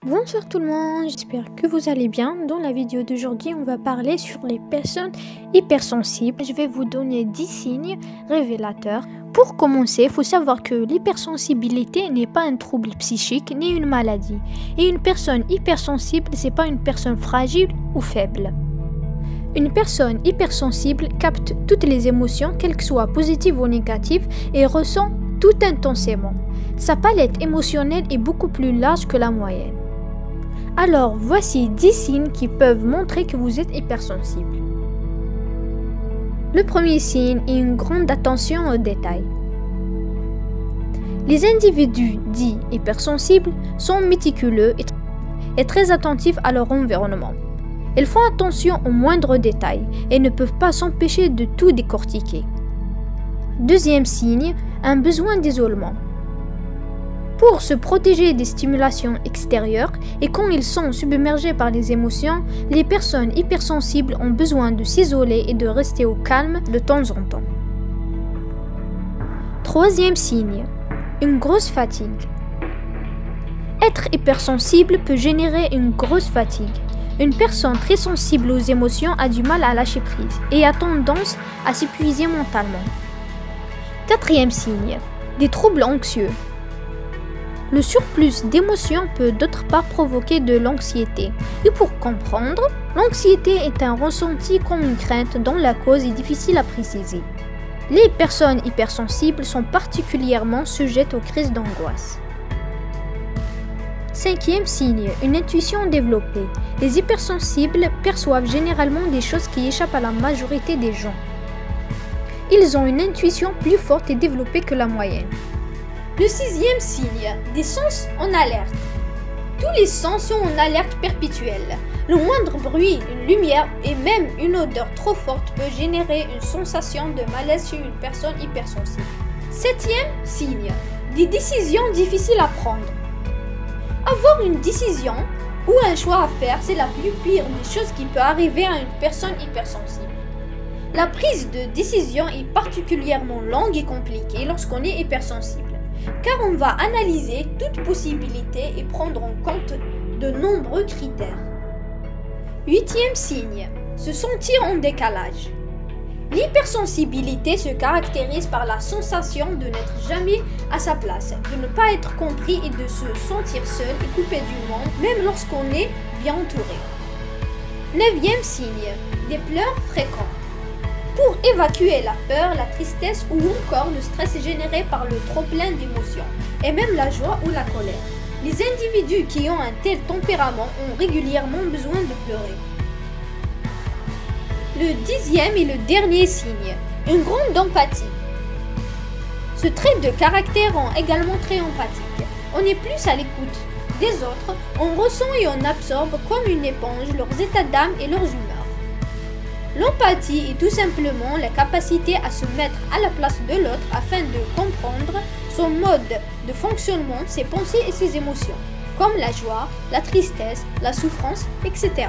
Bonsoir tout le monde, j'espère que vous allez bien. Dans la vidéo d'aujourd'hui, on va parler sur les personnes hypersensibles. Je vais vous donner 10 signes révélateurs. Pour commencer, il faut savoir que l'hypersensibilité n'est pas un trouble psychique ni une maladie. Et une personne hypersensible, c'est pas une personne fragile ou faible. Une personne hypersensible capte toutes les émotions, qu'elles soient positives ou négatives, et ressent tout intensément. Sa palette émotionnelle est beaucoup plus large que la moyenne. Alors, voici 10 signes qui peuvent montrer que vous êtes hypersensible. Le premier signe est une grande attention aux détails. Les individus dits hypersensibles sont méticuleux et très attentifs à leur environnement. Ils font attention aux moindres détails et ne peuvent pas s'empêcher de tout décortiquer. Deuxième signe, un besoin d'isolement. Pour se protéger des stimulations extérieures et quand ils sont submergés par les émotions, les personnes hypersensibles ont besoin de s'isoler et de rester au calme de temps en temps. Troisième signe, une grosse fatigue. Être hypersensible peut générer une grosse fatigue. Une personne très sensible aux émotions a du mal à lâcher prise et a tendance à s'épuiser mentalement. Quatrième signe, des troubles anxieux. Le surplus d'émotions peut d'autre part provoquer de l'anxiété. Et pour comprendre, l'anxiété est un ressenti comme une crainte dont la cause est difficile à préciser. Les personnes hypersensibles sont particulièrement sujettes aux crises d'angoisse. Cinquième signe, une intuition développée. Les hypersensibles perçoivent généralement des choses qui échappent à la majorité des gens. Ils ont une intuition plus forte et développée que la moyenne. Le sixième signe, des sens en alerte. Tous les sens sont en alerte perpétuelle. Le moindre bruit, une lumière et même une odeur trop forte peut générer une sensation de malaise chez une personne hypersensible. Septième signe, des décisions difficiles à prendre. Avoir une décision ou un choix à faire, c'est la plus pire des choses qui peut arriver à une personne hypersensible. La prise de décision est particulièrement longue et compliquée lorsqu'on est hypersensible, car on va analyser toute possibilité et prendre en compte de nombreux critères. Huitième signe, se sentir en décalage. L'hypersensibilité se caractérise par la sensation de n'être jamais à sa place, de ne pas être compris et de se sentir seul et coupé du monde, même lorsqu'on est bien entouré. Neuvième signe, des pleurs fréquents. Pour évacuer la peur, la tristesse ou encore le stress généré par le trop-plein d'émotions, et même la joie ou la colère. Les individus qui ont un tel tempérament ont régulièrement besoin de pleurer. Le dixième et le dernier signe, une grande empathie. Ce trait de caractère rend également très empathique. On est plus à l'écoute des autres, on ressent et on absorbe comme une éponge leurs états d'âme et leurs humeurs. L'empathie est tout simplement la capacité à se mettre à la place de l'autre afin de comprendre son mode de fonctionnement, ses pensées et ses émotions, comme la joie, la tristesse, la souffrance, etc.